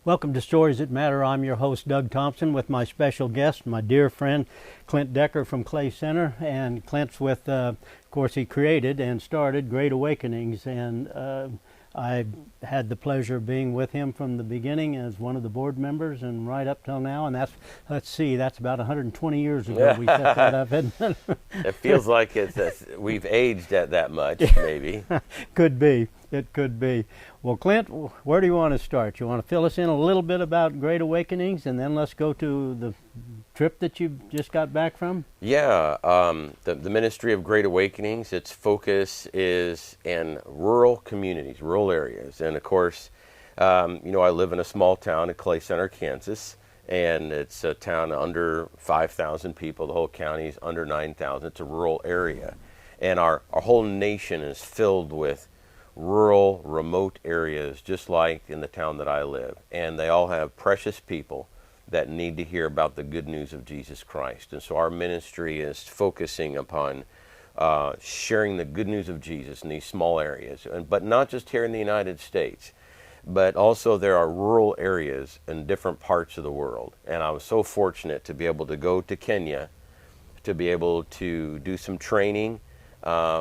Welcome to Stories That Matter. I'm your host, Doug Thompson, with my special guest, my dear friend, Clint Decker from Clay Center. And Clint's with, of course, he created and started Great Awakenings. And I had the pleasure of being with him from the beginning as one of the board members and right up till now. And that's about 120 years ago we set that up. It feels like we've aged at that much, maybe. Could be. It could be. Well, Clint, where do you want to start? You want to fill us in a little bit about Great Awakenings, and then let's go to the trip that you just got back from? Yeah, the Ministry of Great Awakenings, its focus is in rural communities, rural areas. And of course, I live in a small town in Clay Center, Kansas, and it's a town under 5,000 people. The whole county is under 9,000. It's a rural area. And our whole nation is filled with rural, remote areas, just like in the town that I live. And they all have precious people that need to hear about the good news of Jesus Christ. And so our ministry is focusing upon sharing the good news of Jesus in these small areas, but not just here in the United States, but also there are rural areas in different parts of the world. And I was so fortunate to be able to go to Kenya, to be able to do some training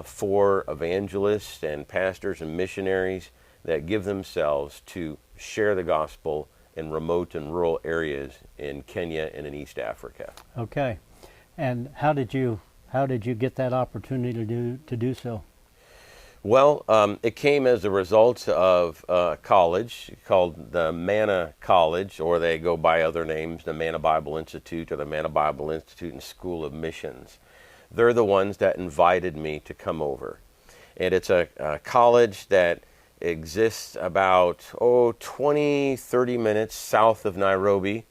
for evangelists and pastors and missionaries that give themselves to share the gospel in remote and rural areas in Kenya and in East Africa. Okay, and how did you get that opportunity to do so? Well, it came as a result of a college called the Manna College, or they go by other names, the Manna Bible Institute or the Manna Bible Institute and School of Missions. They're the ones that invited me to come over. And it's a college that exists about 20, 30 minutes south of Nairobi.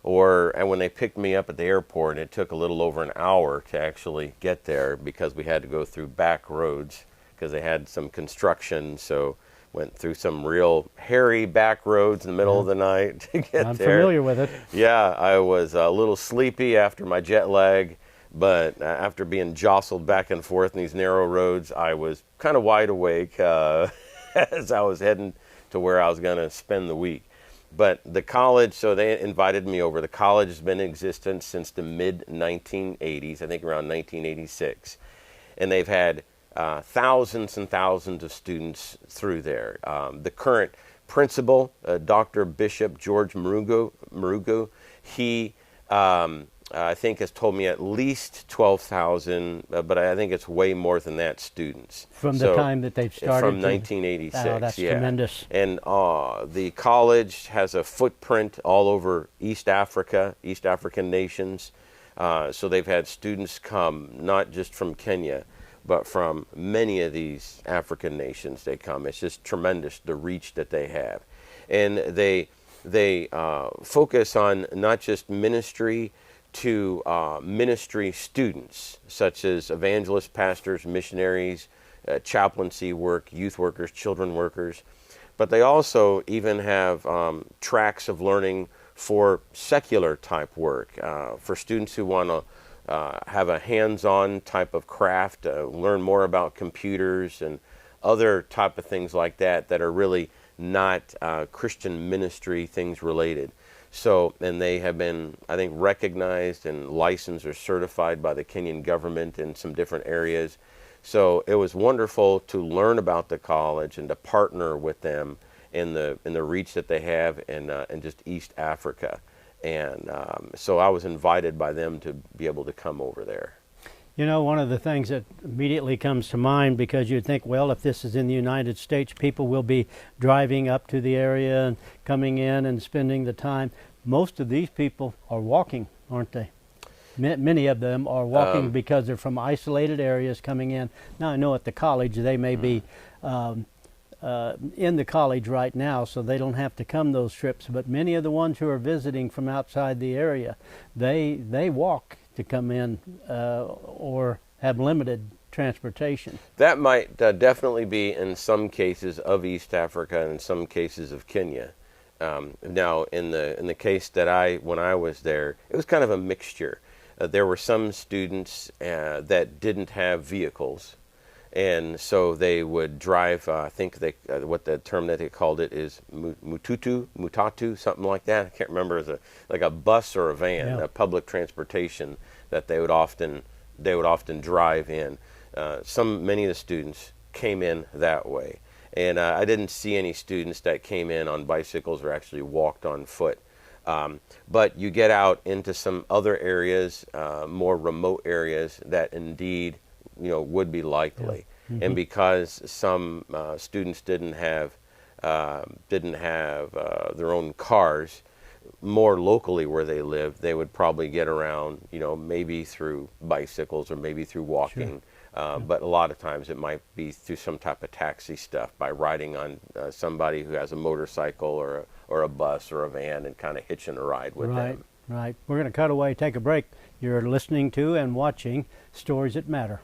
And when they picked me up at the airport, it took a little over an hour to actually get there because we had to go through back roads because they had some construction. So went through some real hairy back roads in the middle of the night to get there. I'm familiar with it. Yeah, I was a little sleepy after my jet lag. But after being jostled back and forth in these narrow roads, I was kind of wide awake as I was heading to where I was going to spend the week. But the college, so they invited me over. The college has been in existence since the mid-1980s, I think around 1986. And they've had thousands and thousands of students through there. The current principal, Dr. Bishop George Marugo, he I think has told me at least 12,000, but I think it's way more than that, students. From the time that they've started? From 1986, oh, that's tremendous. And the college has a footprint all over East Africa, East African nations. So they've had students come, not just from Kenya, but from many of these African nations they come. It's just tremendous, the reach that they have. And they focus on not just ministry to ministry students, such as evangelists, pastors, missionaries, chaplaincy work, youth workers, children workers. But they also even have tracks of learning for secular type work, for students who want to have a hands-on type of craft, learn more about computers and other type of things like that are really not Christian ministry things related. So, and they have been, I think, recognized and licensed or certified by the Kenyan government in some different areas. So it was wonderful to learn about the college and to partner with them in the reach that they have in just East Africa. And so I was invited by them to be able to come over there. You know, one of the things that immediately comes to mind, because you'd think, well, if this is in the United States, people will be driving up to the area and coming in and spending the time. Most of these people are walking, aren't they? Many of them are walking because they're from isolated areas coming in. Now, I know at the college they may be in the college right now, so they don't have to come those trips, but many of the ones who are visiting from outside the area, they walk to come in or have limited transportation. That might definitely be in some cases of East Africa and in some cases of Kenya. Now, in the case that when I was there, it was kind of a mixture. There were some students that didn't have vehicles, And so they would drive, I think what the term that they called it is mutatu, something like that. I can't remember, as like a bus or a van, Yeah. a public transportation that they would often drive in. Many of the students came in that way. And I didn't see any students that came in on bicycles or actually walked on foot. But you get out into some other areas, more remote areas, that indeed, would be likely. Yeah. And because some students didn't have their own cars, more locally where they lived, they would probably get around, maybe through bicycles or maybe through walking. Sure. But a lot of times it might be through some type of taxi stuff, by riding on somebody who has a motorcycle or a bus or a van and kind of hitching a ride with them. Right. We're going to cut away, take a break. You're listening to and watching Stories That Matter.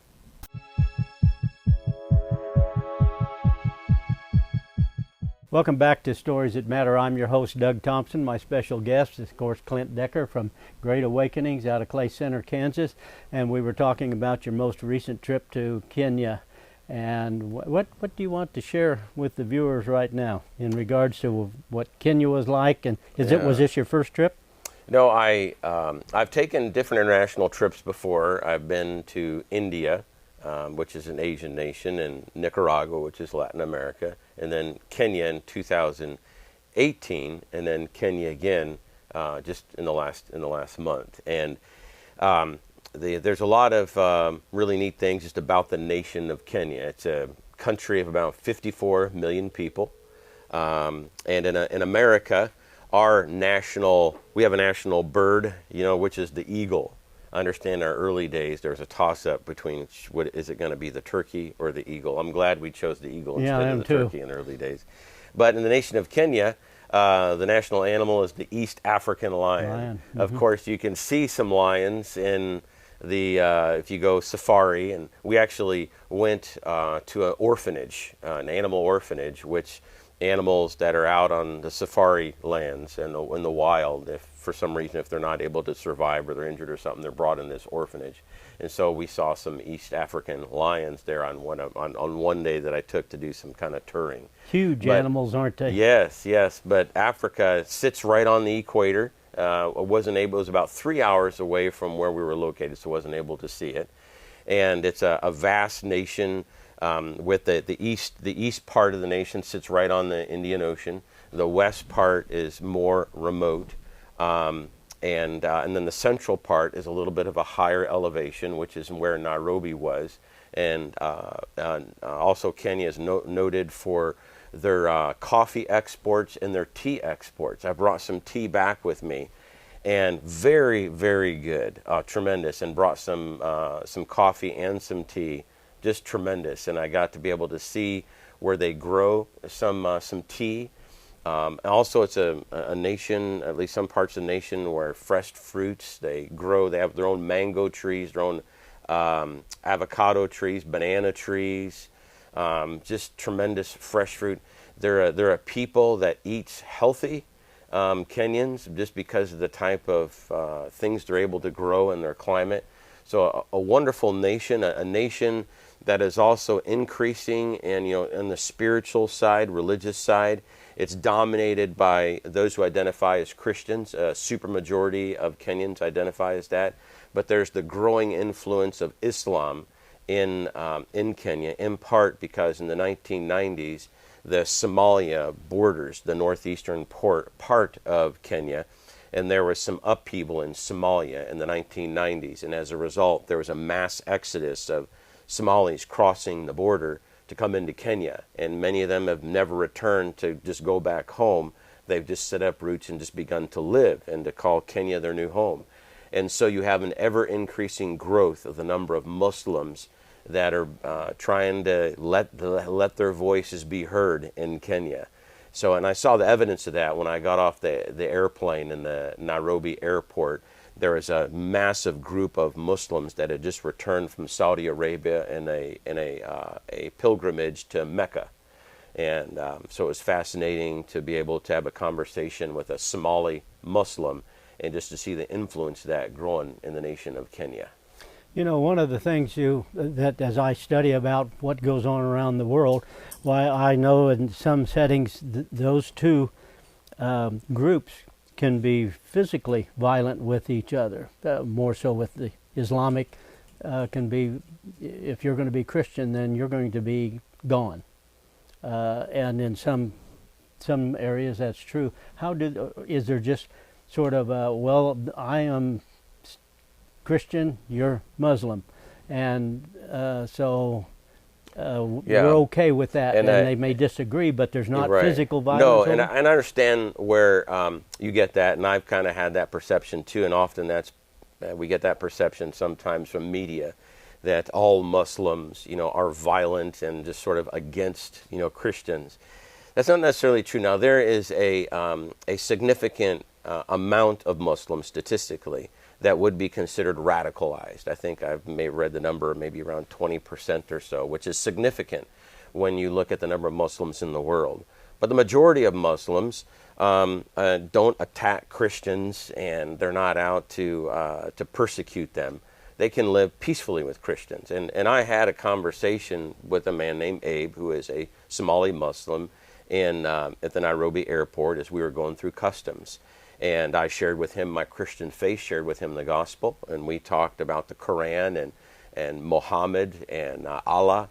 Welcome back to Stories That Matter. I'm your host, Doug Thompson. My special guest is, of course, Clint Decker from Great Awakenings out of Clay Center, Kansas. And we were talking about your most recent trip to Kenya. And what do you want to share with the viewers right now in regards to what Kenya was like? And was this your first trip? No, I've taken different international trips before. I've been to India, which is an Asian nation, and Nicaragua, which is Latin America, and then Kenya in 2018, and then Kenya again just in the last month. And there's a lot of really neat things just about the nation of Kenya. It's a country of about 54 million people, and in America, we have a national bird, which is the eagle. I understand in our early days there was a toss-up between is it going to be the turkey or the eagle. I'm glad we chose the eagle instead of the turkey in the early days. But in the nation of Kenya, the national animal is the East African lion. Mm-hmm. Of course, you can see some lions in if you go safari, and we actually went to an orphanage, an animal orphanage, which animals that are out on the safari lands and in the wild, if for some reason if they're not able to survive or they're injured or something, they're brought in this orphanage. And so we saw some East African lions there on one day that I took to do some kind of touring. Huge animals, aren't they? Yes. But Africa sits right on the equator. It was about 3 hours away from where we were located, so I wasn't able to see it. And it's a vast nation. With the east part of the nation sits right on the Indian Ocean. The west part is more remote, and then the central part is a little bit of a higher elevation, which is where Nairobi was. And also Kenya is noted for their coffee exports and their tea exports. I brought some tea back with me, and very, very good, tremendous, and brought some coffee and some tea. Just tremendous, and I got to be able to see where they grow some tea. Also, it's a nation, at least some parts of the nation, where fresh fruits they grow. They have their own mango trees, their own avocado trees, banana trees. Just tremendous fresh fruit. They're a people that eats healthy. Kenyans, just because of the type of things they're able to grow in their climate. So a wonderful nation, a nation that is also increasing, and on the spiritual side, religious side, it's dominated by those who identify as Christians. A supermajority of Kenyans identify as that, but there's the growing influence of Islam in Kenya, in part because in the 1990s, the Somalia borders the northeastern part of Kenya, and there was some upheaval in Somalia in the 1990s, and as a result, there was a mass exodus of Somalis crossing the border to come into Kenya, and many of them have never returned to just go back home. They've just set up roots and just begun to live and to call Kenya their new home. And so you have an ever-increasing growth of the number of Muslims that are trying to let their voices be heard in Kenya. So, and I saw the evidence of that when I got off the airplane in the Nairobi airport. There was a massive group of Muslims that had just returned from Saudi Arabia in a pilgrimage to Mecca. And so it was fascinating to be able to have a conversation with a Somali Muslim and just to see the influence of that growing in the nation of Kenya. You know, one of the things that as I study about what goes on around the world, why I know in some settings those two groups can be physically violent with each other, more so with the Islamic can be, if you're going to be Christian, then you're going to be gone. And in some areas that's true. Is there just sort of, well, I am Christian, you're Muslim, and so we're okay with that, and they may disagree, but there's not physical violence. No, and I understand where you get that, and I've kind of had that perception too, and often we get that perception sometimes from media that all Muslims, are violent and just sort of against, Christians. That's not necessarily true. Now, there is a significant amount of Muslims statistically that would be considered radicalized. I think I've read the number maybe around 20% or so, which is significant when you look at the number of Muslims in the world. But the majority of Muslims don't attack Christians, and they're not out to persecute them. They can live peacefully with Christians. And I had a conversation with a man named Abe, who is a Somali Muslim, at the Nairobi airport as we were going through customs. And I shared with him my Christian faith, shared with him the gospel, and we talked about the Quran and Muhammad and Allah.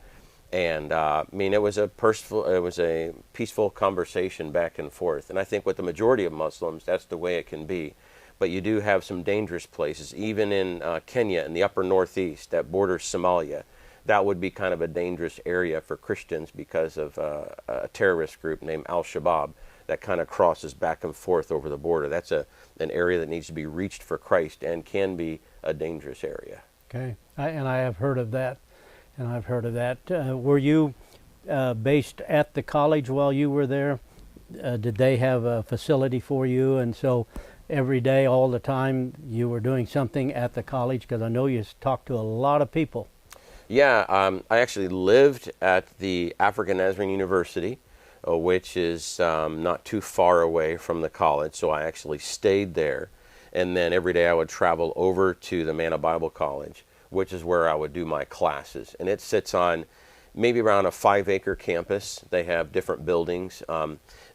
And it was a peaceful conversation back and forth. And I think with the majority of Muslims, that's the way it can be. But you do have some dangerous places, even in Kenya, in the upper northeast, that borders Somalia. That would be kind of a dangerous area for Christians because of a terrorist group named Al-Shabaab that kind of crosses back and forth over the border. That's an area that needs to be reached for Christ and can be a dangerous area. Okay, I have heard of that. Were you based at the college while you were there? Did they have a facility for you? And so every day, all the time, you were doing something at the college? Because I know you talked to a lot of people. Yeah, I actually lived at the African Nazarene University, which is not too far away from the college. So I actually stayed there. And then every day I would travel over to the Manna Bible College, which is where I would do my classes. And it sits on maybe around a 5-acre campus. They have different buildings.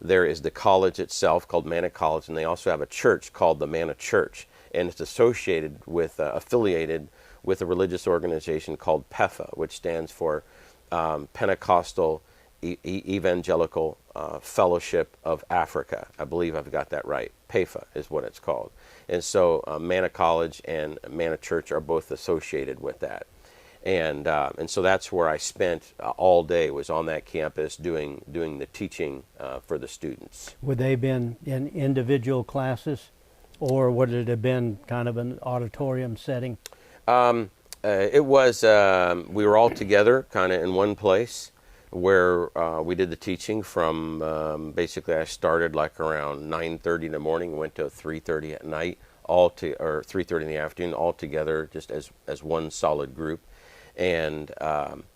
There is the college itself called Manna College, and they also have a church called the Manna Church. And it's associated with, affiliated with a religious organization called PEFA, which stands for Pentecostal Evangelical Fellowship of Africa. I believe I've got that right. PEFA is what it's called. And so Manna College and Manna Church are both associated with that. And so that's where I spent all day, was on that campus doing the teaching for the students. Would they have been in individual classes, or would it have been kind of an auditorium setting? It was, we were all together kind of in one place where we did the teaching from, basically I started like around 9:30 in the morning, went to 3:30 at night, or 3:30 in the afternoon, all together just as one solid group. And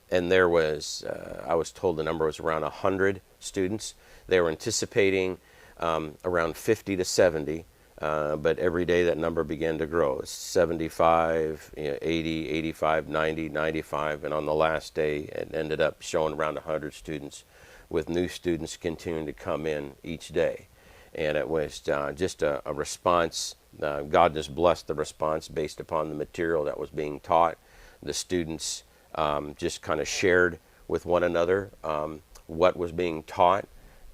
there was, I was told the number was around 100 students. They were anticipating around 50 to 70. But every day that number began to grow. 75, 80, 85, 90, 95, and on the last day it ended up showing around 100 students, with new students continuing to come in each day. And it was just a response. God just blessed the response based upon the material that was being taught. The students just kind of shared with one another what was being taught.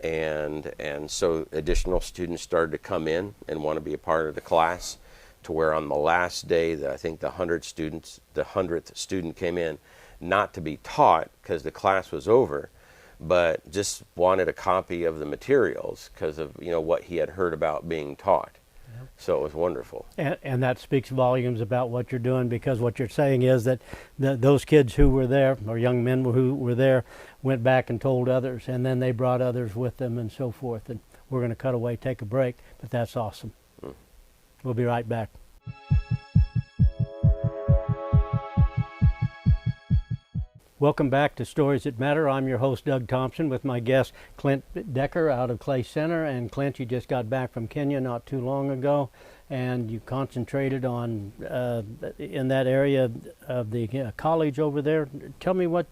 And so additional students started to come in and want to be a part of the class, to where on the last day, I think the 100th student came in, not to be taught because the class was over, but just wanted a copy of the materials because of what he had heard about being taught. Yep. So it was wonderful. And that speaks volumes about what you're doing, because what you're saying is that those kids who were there, or young men who were there, went back and told others, and then they brought others with them and so forth. And we're going to cut away, take a break, but that's awesome. We'll be right back. Welcome back to Stories That Matter. I'm your host, Doug Thompson, with my guest, Clint Decker out of Clay Center. And Clint, you just got back from Kenya not too long ago, and you concentrated on in that area of the college over there. Tell me what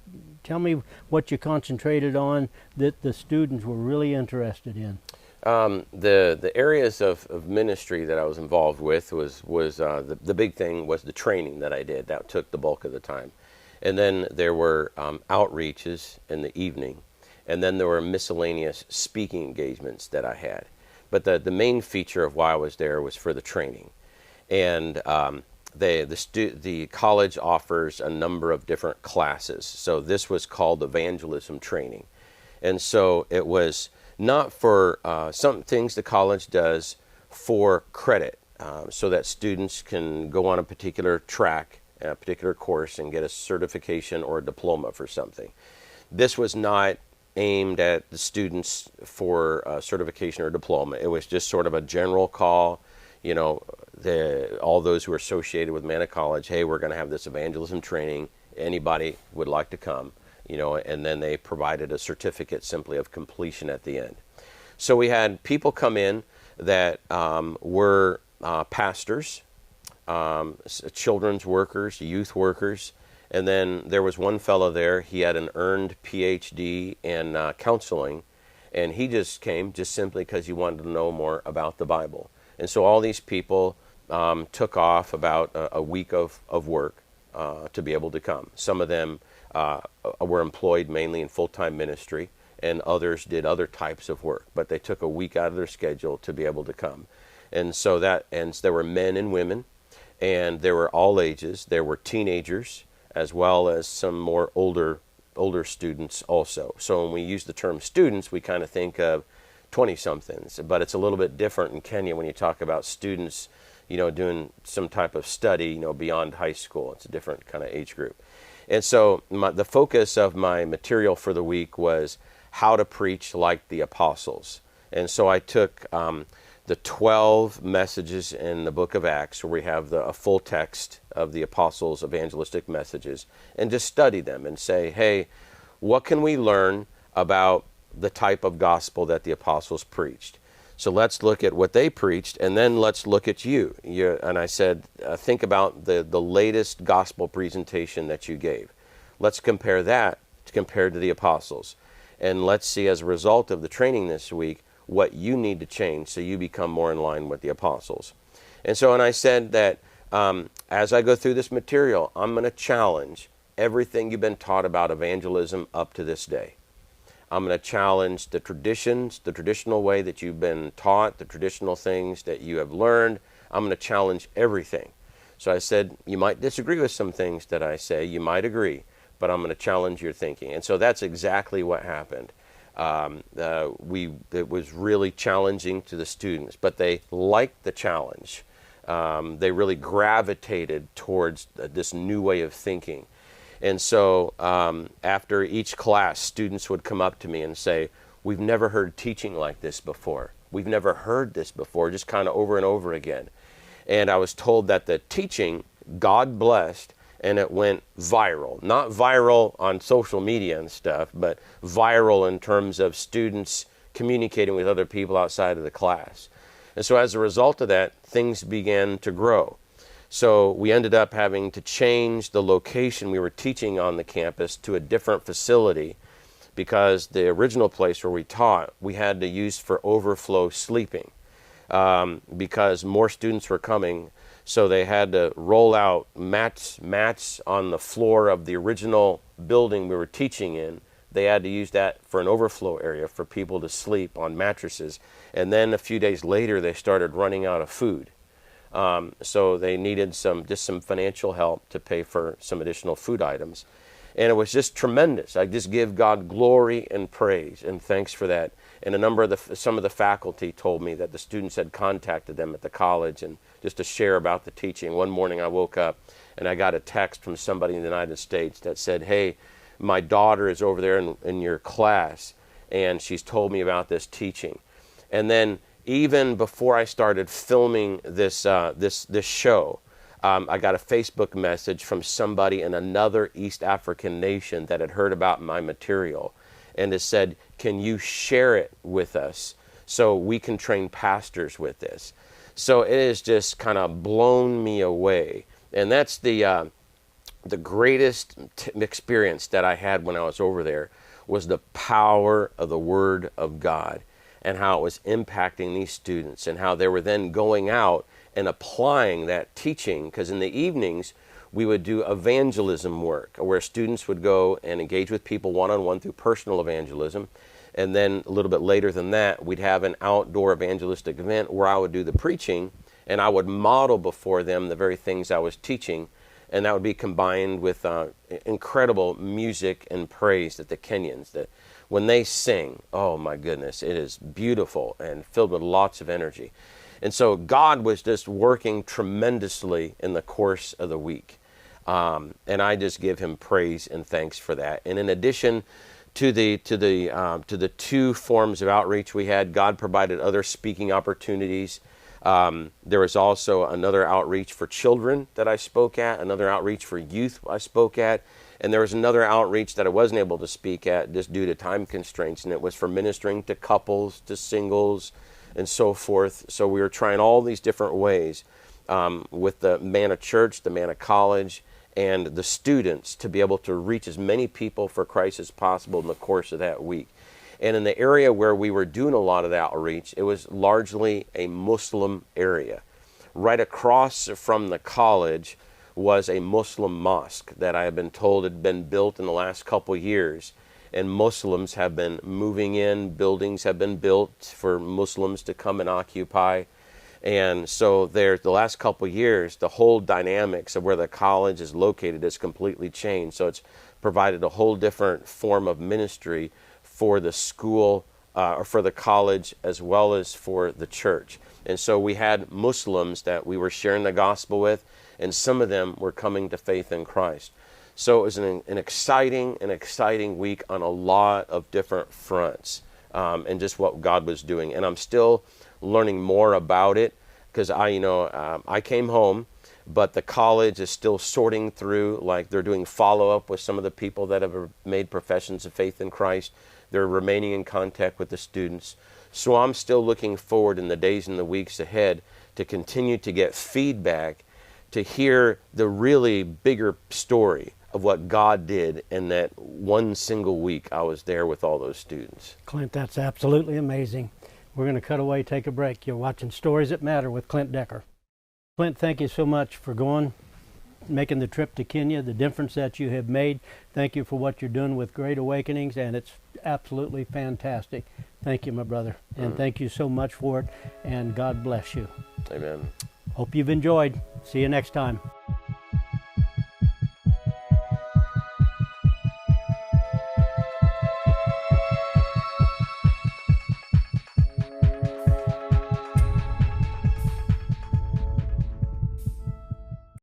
you concentrated on that the students were really interested in. The areas of ministry that I was involved with was the big thing was the training that I did. That took the bulk of the time. And then there were outreaches in the evening. And then there were miscellaneous speaking engagements that I had. But the main feature of why I was there was for the training. And the college offers a number of different classes. So this was called evangelism training. And so it was not for some things the college does for credit, so that students can go on a particular track, a particular course, and get a certification or a diploma for something. This was not aimed at the students for certification or diploma. It was just sort of a general call, all those who are associated with Manna College, hey, we're going to have this evangelism training. Anybody would like to come. And then they provided a certificate simply of completion at the end. So we had people come in that were pastors, children's workers, youth workers, and then there was one fellow there. He had an earned PhD in counseling, and he just came just simply because he wanted to know more about the Bible. And so all these people took off about a week of work to be able to come. Some of them were employed mainly in full-time ministry, and others did other types of work, but they took a week out of their schedule to be able to come. And so there were men and women, and there were all ages. There were teenagers as well as some more older students also. So when we use the term students, we kind of think of 20-somethings, but it's a little bit different in Kenya when you talk about students, doing some type of study, beyond high school. It's a different kind of age group. And so the focus of my material for the week was how to preach like the apostles. And so I took the 12 messages in the book of Acts, where we have a full text of the apostles' evangelistic messages, and just study them and say, hey, what can we learn about the type of gospel that the apostles preached? So let's look at what they preached, and then let's look at you. And I said, think about the latest gospel presentation that you gave. Let's compare that compared to the apostles. And let's see, as a result of the training this week, what you need to change so you become more in line with the apostles. And I said that as I go through this material, I'm going to challenge everything you've been taught about evangelism up to this day. I'm going to challenge the traditions, the traditional way that you've been taught, the traditional things that you have learned. I'm going to challenge everything. So I said, you might disagree with some things that I say, you might agree, but I'm going to challenge your thinking. And so that's exactly what happened. It was really challenging to the students, but they liked the challenge. They really gravitated towards this new way of thinking. And so after each class, students would come up to me and say, we've never heard teaching like this before. We've never heard this before, just kind of over and over again. And I was told that the teaching, God blessed, and it went viral. Not viral on social media and stuff, but viral in terms of students communicating with other people outside of the class. And so as a result of that, things began to grow. So we ended up having to change the location we were teaching on the campus to a different facility, because the original place where we taught, we had to use for overflow sleeping because more students were coming. So they had to roll out mats on the floor of the original building we were teaching in. They had to use that for an overflow area for people to sleep on mattresses. And then a few days later, they started running out of food. So they needed some financial help to pay for some additional food items. And it was just tremendous. I just give God glory and praise and thanks for that. And some of the faculty told me that the students had contacted them at the college and just to share about the teaching. One morning I woke up and I got a text from somebody in the United States that said, hey, my daughter is over there in your class and she's told me about this teaching. And then even before I started filming this show, I got a Facebook message from somebody in another East African nation that had heard about my material, and it said, can you share it with us so we can train pastors with this? So it has just kind of blown me away. And that's the greatest experience that I had when I was over there, was the power of the Word of God and how it was impacting these students, and how they were then going out and applying that teaching. Because in the evenings, we would do evangelism work where students would go and engage with people one-on-one through personal evangelism. And then a little bit later than that, we'd have an outdoor evangelistic event where I would do the preaching, and I would model before them the very things I was teaching. And that would be combined with incredible music and praise that the Kenyans, that when they sing, oh my goodness, it is beautiful and filled with lots of energy. And so God was just working tremendously in the course of the week. And I just give him praise and thanks for that. And in addition to the two forms of outreach we had, God provided other speaking opportunities. There was also another outreach for children that I spoke at, another outreach for youth I spoke at, and there was another outreach that I wasn't able to speak at just due to time constraints, and it was for ministering to couples, to singles, and so forth. So we were trying all these different ways with the Manna Church, the Manna College, and the students to be able to reach as many people for Christ as possible in the course of that week. And in the area where we were doing a lot of the outreach, it was largely a Muslim area. Right across from the college was a Muslim mosque that I have been told had been built in the last couple years. And Muslims have been moving in, buildings have been built for Muslims to come and occupy. And so the last couple years, the whole dynamics of where the college is located has completely changed. So it's provided a whole different form of ministry for the school or for the college as well as for the church. And so we had Muslims that we were sharing the gospel with, and some of them were coming to faith in Christ. So it was an exciting week on a lot of different fronts, and just what God was doing. And I'm still learning more about it, because I came home, but the college is still sorting through, like they're doing follow-up with some of the people that have made professions of faith in Christ. They're remaining in contact with the students. So I'm still looking forward in the days and the weeks ahead to continue to get feedback, to hear the really bigger story of what God did in that one single week I was there with all those students. Clint, that's absolutely amazing. We're going to cut away, take a break. You're watching Stories That Matter with Clint Decker. Clint, thank you so much for making the trip to Kenya, the difference that you have made. Thank you for what you're doing with Great Awakenings, and it's absolutely fantastic. Thank you, my brother, and thank you so much for it, and God bless you. Amen. Hope you've enjoyed. See you next time.